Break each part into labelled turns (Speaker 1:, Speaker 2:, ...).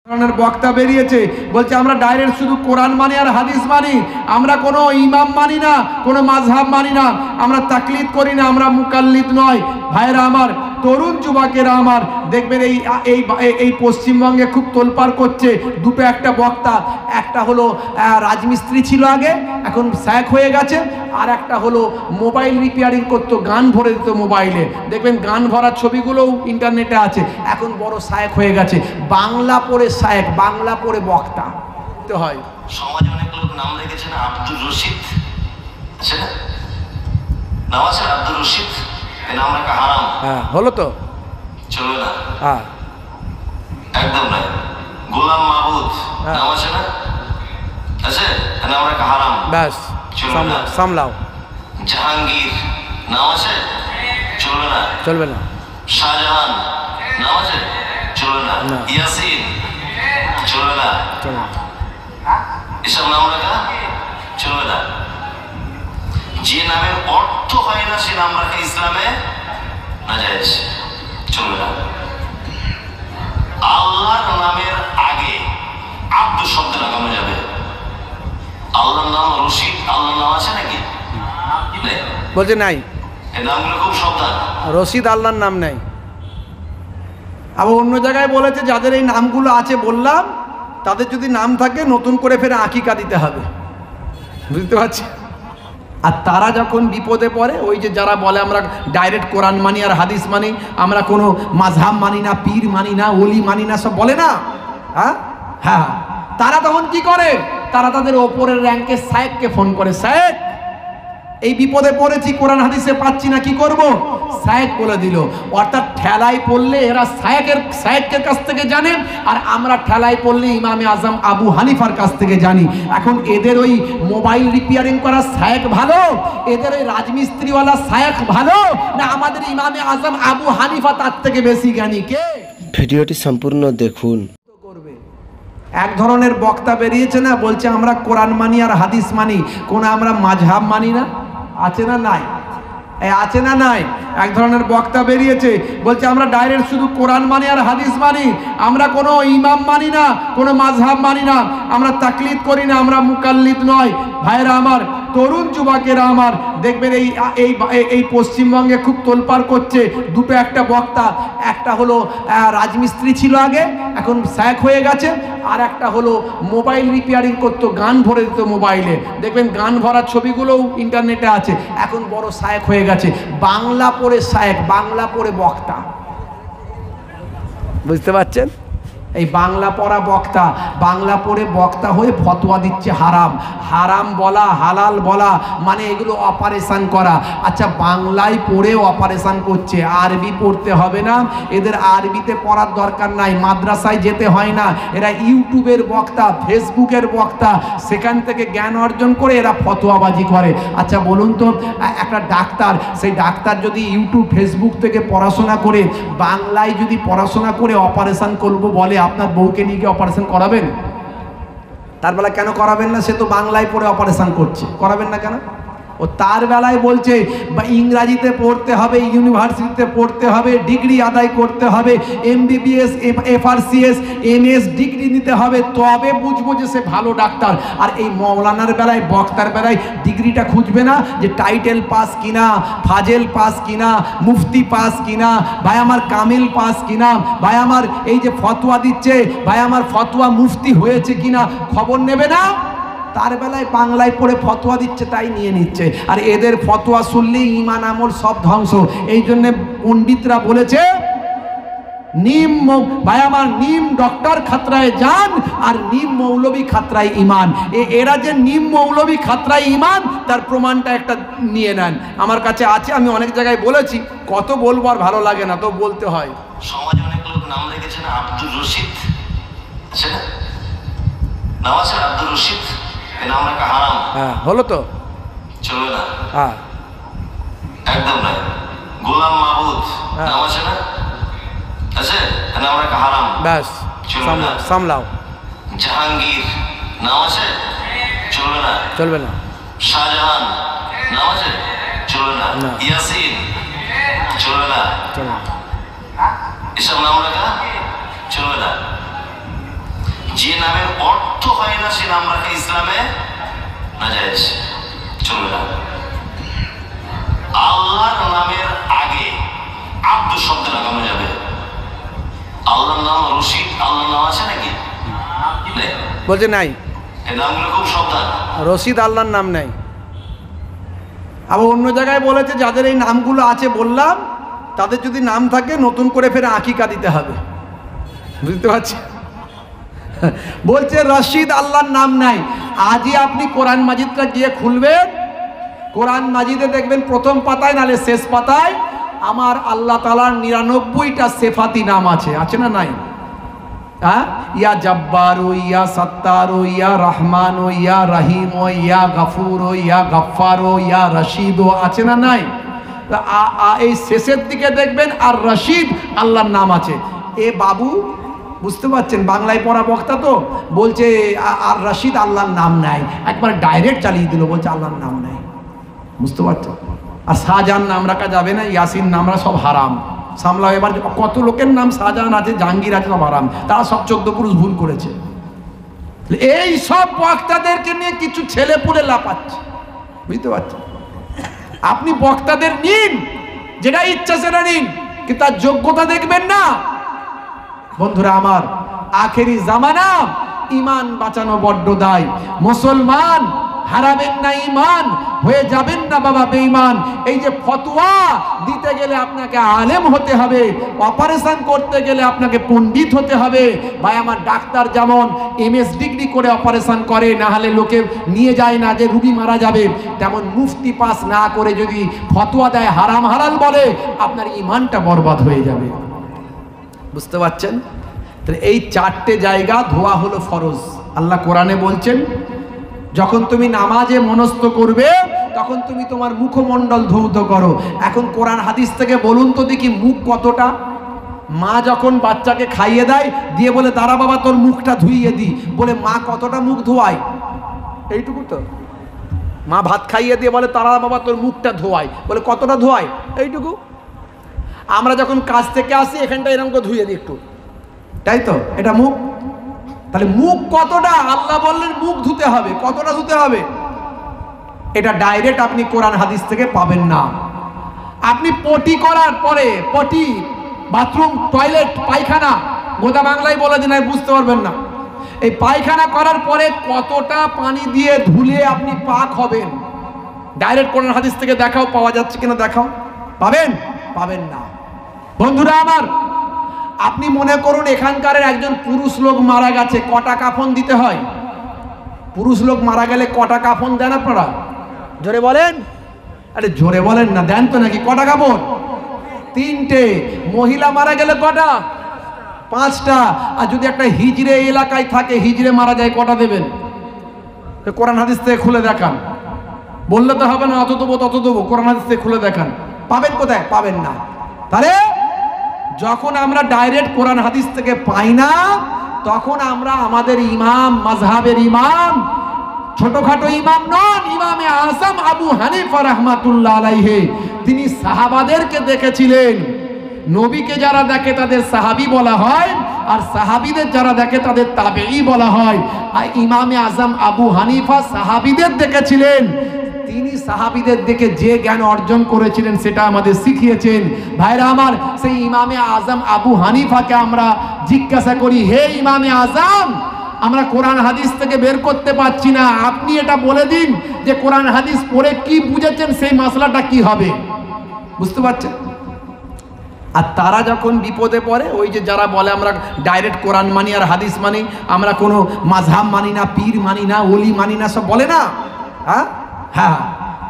Speaker 1: ধরনের বক্তা বেরিয়েছে, বলছে আমরা ডাইরেক্ট শুধু কোরআন মানি আর হাদিস মানি, আমরা কোনো ইমাম মানি না, কোনো মাযহাব মানি না, আমরা তাকলিদ করি না, আমরা মুকাল্লিদ নয়। ভাইরা আমার, তরুণ যুবকেরা আমার, দেখবেন এই পশ্চিমবঙ্গে খুব তোলপাড় করছে দুটো একটা বক্তা। একটা হলো রাজমিস্ত্রি ছিল আগে, এখন শায়েখ হয়ে গেছে। আর একটা হলো মোবাইল রিপেয়ারিং করতো, গান ভরে দিত মোবাইলে, দেখবেন গান ভরার ছবিগুলোও ইন্টারনেটে আছে। এখন বড় শায়েখ হয়ে গেছে, বাংলা পড়ে শায়েখ, বাংলা পড়ে বক্তা হয়।
Speaker 2: সমাজে অনেক লোক নাম রেখেছে না, আব্দুর রশিদ আছে না, নাম আছে আব্দুর রশিদ, এই নাম রাখা হারাম।
Speaker 1: হ্যাঁ, হলো তো,
Speaker 2: চলবে না।
Speaker 1: হ্যাঁ,
Speaker 2: একদম নয়। গোলাম মাহবুদ নাম আছে না, আছে, এই নাম রাখা হারাম।
Speaker 1: ব্যাস, সামলাও।
Speaker 2: জাহাঙ্গীর নাম আছে, চলবে না,
Speaker 1: চলবে না।
Speaker 2: শাহজাহান নাম আছে, চলবে না। ইয়াসিন চলবে না, এসব নাম রাখা চলবে না। যে নামের অর্থ হয় না সে নাম রাখা ইসলামে নাজায়েজ, চলবে না। আল্লাহর নামের আগে আব্দু শব্দ লাগানো যাবে। আল্লাহর নাম রশিদ, আল্লাহর নাম আছে নাকি?
Speaker 1: বলছে নাই,
Speaker 2: এই নামগুলো খুব সাবধান।
Speaker 1: রশিদ আল্লাহর নাম নেই। আবার অন্য জায়গায় বলেছে যাদের এই নামগুলো আছে, বললাম তাদের যদি নাম থাকে নতুন করে ফের আকিকা দিতে হবে, বুঝতে পারছি। আর তারা যখন বিপদে পড়ে, ওই যে যারা বলে আমরা ডাইরেক্ট কোরআন মানি আর হাদিস মানি, আমরা কোনো মাযহাব মানি না, পীর মানি না, ওলি মানি না, সব বলে না, হ্যাঁ হ্যাঁ, তারা তখন কি করে, তারা তাদের ওপরের র্যাঙ্কে শায়েখকে ফোন করে, শায়েখ এই বিপদে পড়েছি, কোরআন হাদিসে পাচ্ছি না, কি করব? শায়েখ বলে দিল। অর্থাৎ ঠেলায় পড়লে এরা শায়েখের কাছ থেকে জানে, আর আমরা ঠেলায় পড়লে ইমামে আজম আবু হানিফার কাছ থেকে জানি। এখন এদের ওই মোবাইল রিপেয়ারিং করা শায়েখ ভালো, এদের ওই রাজমিস্ত্রিওয়ালা শায়েখ ভালো, না আমাদের ইমামে আজম আবু হানিফা তার থেকে বেশি জ্ঞানী কে?
Speaker 3: ভিডিওটি সম্পূর্ণ দেখুন।
Speaker 1: এক ধরনের বক্তা বেরিয়েছে না, বলছে আমরা কোরআন মানি আর হাদিস মানি, কোনো আমরা মাযহাব মানি না। আছে না নাই? আছে না নাই? এক ধরনের বক্তা বেরিয়েছে, বলছে আমরা ডাইরেক্ট শুধু কোরআন মানি আর হাদিস মানি, আমরা কোনো ইমাম মানি না, কোনো মাযহাব মানি না, আমরা তাকলিদ করি না, আমরা মুকাল্লিদ নয়। ভাইরা আমার, তরুণ যুবকেরা আমার, দেখবেন এই পশ্চিমবঙ্গে খুব তোলপাড় করছে দুটো একটা বক্তা। একটা হলো রাজমিস্ত্রি ছিল আগে, এখন শায়েখ হয়ে গেছে। আর একটা হলো মোবাইল রিপেয়ারিং করতো, গান ভরে দিত মোবাইলে, দেখবেন গান ভরার ছবিগুলোও ইন্টারনেটে আছে। এখন বড় শায়েখ হয়ে গেছে, বাংলা পড়ে শায়েখ, বাংলা পড়ে বক্তা, বুঝতে পারছেন? এই বাংলা পড়া বক্তা, বাংলা পড়ে বক্তা হয়ে ফতোয়া দিচ্ছে হারাম। হারাম বলা, হালাল বলা মানে এগুলো অপারেশন করা। আচ্ছা, বাংলায় পড়েও অপারেশন করছে, আরবি পড়তে হবে না, এদের আরবিতে পড়ার দরকার নাই, মাদ্রাসায় যেতে হয় না, এরা ইউটিউবের বক্তা, ফেসবুকের বক্তা, সেখান থেকে জ্ঞান অর্জন করে এরা ফতোয়াবাজি করে। আচ্ছা বলুন তো, একটা ডাক্তার, সেই ডাক্তার যদি ইউটিউব ফেসবুক থেকে পড়াশোনা করে, বাংলায় যদি পড়াশোনা করে অপারেশন করবো বলে, আপনার বউকে নিয়ে গিয়ে অপারেশন করাবেন? তার বেলা কেন করাবেন না? সে তো বাংলায় পড়ে অপারেশন করছে, করাবেন না কেন? ও তার বেলায় বলছে ইংরাজিতে পড়তে হবে, ইউনিভার্সিটিতে পড়তে হবে, ডিগ্রি আদায় করতে হবে, MBBS FRCS MS ডিগ্রি নিতে হবে, তবে বুঝবো যে সে ভালো ডাক্তার। আর এই মৌলানার বেলায়, বক্তার বেলায় ডিগ্রিটা খুঁজবে না যে টাইটেল পাস কিনা, ফাজেল পাস কিনা, মুফতি পাস কিনা, ভাই আমার কামিল পাস কিনা, ভাই আমার এই যে ফতোয়া দিচ্ছে, ভাই আমার ফতোয়া মুফতি হয়েছে কিনা খবর নেবে না। তার বেলায় বাংলায় পড়ে ফতোয়া দিচ্ছে, তাই নিয়ে নিচ্ছে। আর এদের ফতোয়া শুনলেই ঈমান আমল সব ধ্বংস। এই জন্য পণ্ডিতরা বলেছে ভাই আমার নিম ডক্টর খাতরায় জান, আর নিম মৌলবী খাতরায় ঈমান। এরা যে নিম মৌলবী খাতরায় ঈমান, তার প্রমাণটা একটা নিয়ে নেন, আমার কাছে আছে, আমি অনেক জায়গায় বলেছি, কত বলবো আর ভালো লাগে না, তো বলতে হয়।
Speaker 2: সমাজে অনেক লোক নাম রেখেছে না, আব্দুর রশিদ আছে না, নাম আছে আব্দুর রশিদ, এই নাম রাখা হারাম।
Speaker 1: হ্যাঁ, হলো তো,
Speaker 2: চলবে না,
Speaker 1: হ্যাঁ
Speaker 2: একদম নয়। গোলাম মাহবুদ নাম আছে না, আছে, এই নাম রাখা হারাম।
Speaker 1: ব্যাস, সামলাও।
Speaker 2: জাহাঙ্গীর নাম আছে, চলবে না,
Speaker 1: চলবে না।
Speaker 2: শাহজাহান নাম আছে, চলবে না। ইয়াসিন চলবে না, এসব নাম রাখা চলবে না। যে নামের অর্থ হয় না সে নাম রাখা ইসলামে নাজায়েজ, চলবে না। আল্লাহর নামের আগে আব্দু শব্দ লাগানো যাবে। আল্লাহর নাম রশিদ, আল্লাহর নাম আছে নাকি?
Speaker 1: বলছে নাই,
Speaker 2: এই নামগুলো খুব সাবধান।
Speaker 1: রশিদ আল্লাহর নাম নাই। আবার অন্য জায়গায় বলেছে যাদের এই নামগুলো আছে বললাম তাদের যদি নাম থাকে নতুন করে ফের আকিকা দিতে হবে, বুঝতে পারছি। বলছে রশিদ আল্লাহর নাম নাই। আজই আপনি কোরআন মাজিদটা গিয়ে খুলবেন, কোরআন মাজিদে দেখবেন প্রথম পাতায় নালে শেষ পাতায় আমার আল্লাহ তাআলার 99টা সেফাতি নাম আছে, আছে না নাই? হ্যাঁ, ইয়া জব্বারু, ইয়া সত্তারু, ইয়া রহমানু, ইয়া রহিম, ইয়া গফুরু, ইয়া গফফারু, ইয়া রশিদ, আছে না নাই? এই শেষের দিকে দেখবেন আর রশিদ আল্লাহর নাম আছে। এ বাবু বুঝতে পারছেন, বাংলায় পড়া বক্তা তো, বলছে আর রশিদ আল্লাহর নাম নাই, একবার ডাইরেক্ট চালিয়ে দিল, বলছে আল্লাহর নাম নাই, বুঝতে পারছো? আর শাহজাহান নাম রাখা যাবে না, ইয়াসিন নাম রাখা সব হারাম। সামলাও এবার, কত লোকের নাম শাহজাহান আছে, জাহাঙ্গীর আছে, সব হারাম, তারা সব 14 পুরুষ ভুল করেছে। এই সব বক্তাদেরকে নিয়ে কিছু ছেলে পুলে লাপাচ্ছে, বুঝতে পারছেন? আপনি বক্তাদের নিন, যেটা ইচ্ছা সেটা নিন, কিন্তু তার যোগ্যতা দেখবেন না। বন্ধুরা আমার, আখেরি জামানা, ইমান বাঁচানো বড্ড দায়। মুসলমান হারাবেন না ইমান, হয়ে যাবেন না বাবা বেঈমান। এই যে ফতোয়া দিতে গেলে আপনাকে আলেম হতে হবে, অপারেশন করতে গেলে আপনাকে পণ্ডিত হতে হবে। ভাই আমার, ডাক্তার যেমন MS ডিগ্রি করে অপারেশন করে, না হলে লোকে নিয়ে যায় না যে রুগী মারা যাবে, তেমন মুফতি পাস না করে যদি ফতোয়া দেয়, হারাম হালাল বলে, আপনার ইমানটা বরবাদ হয়ে যাবে, বুঝতে পারছেন? তাহলে এই 4টে জায়গা ধোয়া হলো ফরজ। আল্লাহ কোরআনে বলছেন যখন তুমি নামাজে মনস্থ করবে তখন তুমি তোমার মুখমণ্ডল ধৌত করো। এখন কোরআন হাদিস থেকে বলুন তো দেখি, মুখ কতটা? মা যখন বাচ্চাকে খাইয়ে দেয়, দিয়ে বলে দাঁড়া বাবা তোর মুখটা ধুইয়ে দি, বলে মা কতটা মুখ ধোয়ায়? এইটুকু তো। মা ভাত খাইয়ে দিয়ে বলে তারা বাবা তোর মুখটা ধোয়ায়, বলে কতটা ধোয়ায়? এইটুকু। আমরা যখন কাজ থেকে আসি এখানটা এরকম করে ধুইয়ে দিই একটু, তাই তো? এটা মুখ। তাহলে মুখ কতটা? আল্লাহ বললেন মুখ ধুতে হবে, কতটা ধুতে হবে? এটা ডাইরেক্ট আপনি কোরআন হাদিস থেকে পাবেন না। আপনি পটি করার পরে, পটি বাথরুম, টয়লেট, পায়খানা, গোটা বাংলায় বলে দিন, বুঝতে পারবেন না। এই পায়খানা করার পরে কতটা পানি দিয়ে ধুলে আপনি পাক হবেন, ডাইরেক্ট কোরআন হাদিস থেকে দেখাও, পাওয়া যাচ্ছে কিনা দেখাও। পাবেন? পাবেন না। বন্ধুরা আমার, আপনি মনে করুন এখানকার একজন পুরুষ লোক মারা গেছে, কটা কাফন দিতে হয়? পুরুষ লোক মারা গেলে কটা কাফন দেন আপনারা? জোরে বলেন। আরে জোরে বলেন না, দেন তো নাকি? কটা কাফন? 3টে। মহিলা মারা গেলে কটা? 5টা। আর যদি একটা হিজড়ে এলাকায় থাকে, হিজড়ে মারা যায়, কটা দেবেন? কোরআন হাদিস থেকে খুলে দেখান। বললে তো হবে না, অত দেবো তত দেবো, কোরআন হাদিস থেকে খুলে দেখান। পাবেন কোথায়? পাবেন না। তাহলে যখন আমরা ডাইরেক্ট কোরআন হাদিস থেকে পাই না, তখন আমরা আমাদের ইমাম, মাযহাবের ইমাম, ছোটখাটো ইমাম নন, ইমামে আযম আবু হানিফা রাহমাতুল্লাহ আলাইহি, তিনি সাহাবাদেরকে দেখেছিলেন। নবীকে যারা দেখে তাদের সাহাবী বলা হয়, আর সাহাবীদের যারা দেখে তাদের তাবেঈ বলা হয়। আর ইমামে আযম আবু হানিফা সাহাবীদের দেখেছিলেন, তিনি সাহাবীদের দেখে যে জ্ঞান অর্জন করেছিলেন সেটা আমাদের শিখিয়েছেন। ভাইরা আমার, সেই ইমামে আযম আবু হানিফাকে আমরা জিজ্ঞাসা করি, হে ইমামে আযম, আমরা কোরআন হাদিস থেকে বের করতে পারছি না, আপনি এটা বলে দিন যে কোরআন হাদিস পড়ে কি বুঝেছেন, সেই মাসলাটা কি হবে? বুঝতে পারছেন? আর তারা যখন বিপদে পড়ে, ওই যে যারা বলে আমরা ডাইরেক্ট কোরআন মানি আর হাদিস মানি, আমরা কোনো মাযহাব মানি না, পীর মানি না, ওলি মানি না, সব বলে না। হ্যাঁ হ্যাঁ,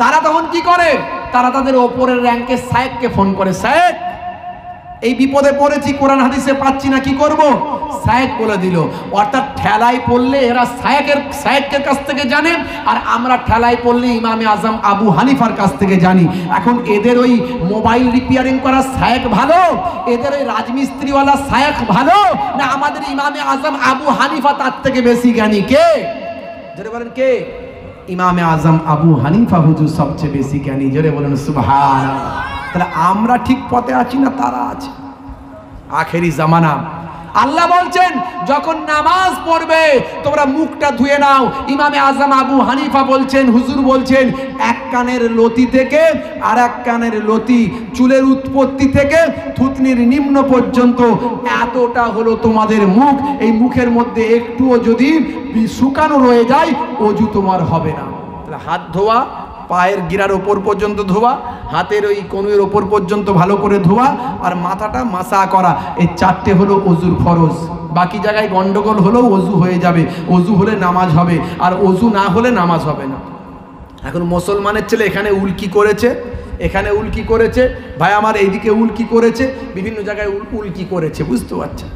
Speaker 1: তারা তখন কি করে? তারা তাদের ওপরের র্যাঙ্কে সাহেবকে ফোন করে, সাহেব এই বিপদে পড়েছি, কোরআন হাদিসে পাচ্ছি না, কি করব? সাহেব বলে দিল। অর্থাৎ ঠেলায় পড়লে এরা সাহেবের কাছ থেকে জানে, আর আমরা ঠেলায় পড়লে ইমামে আযম আবু হানিফার কাছ থেকে জানি। এখন এদের ওই মোবাইল রিপেয়ারিং করা সাহেব ভালো, এদের ওই রাজমিস্ত্রিওয়ালা সাহেব ভালো, না আমাদের ইমামে আযম আবু হানিফা তার থেকে বেশি জ্ঞানী? কে? জোরে বলেন কে? ইমামে আযম আবু হানিফা হুজুর সবচেয়ে বেশি জ্ঞানী। জোরে বলেন সুবহানাল্লাহ। তাহলে আমরা ঠিক পথে আছি না তারা আছে? আখেরি জামানা, আল্লাহ বলছেন যখন নামাজ পড়বে তোমরা মুখটা ধুয়ে নাও। ইমামে আজম আবু হানিফা বলছেন, হুজুর বলছেন, এক কানের লতি থেকে আর এক কানের লতি, চুলের উৎপত্তি থেকে থুতনির নিম্ন পর্যন্ত এতটা হলো তোমাদের মুখ। এই মুখের মধ্যে একটুও যদি শুকানো রয়ে যায় অজু তোমার হবে না। হাত ধোয়া, পায়ের গিরার ওপর পর্যন্ত ধোয়া, হাতের ওই কনুয়ের ওপর পর্যন্ত ভালো করে ধোয়া, আর মাথাটা মাসা করা, এই চারটে হলো অজুর ফরজ। বাকি জায়গায় গন্ডগোল হলেও অজু হয়ে যাবে, অজু হলে নামাজ হবে, আর অজু না হলে নামাজ হবে না। এখন মুসলমানের ছেলে এখানে উল্কি করেছে, এখানে উল্কি করেছে, ভাই আমার এইদিকে উল্কি করেছে, বিভিন্ন জায়গায় উল্কি করেছে, বুঝতে পারছেন?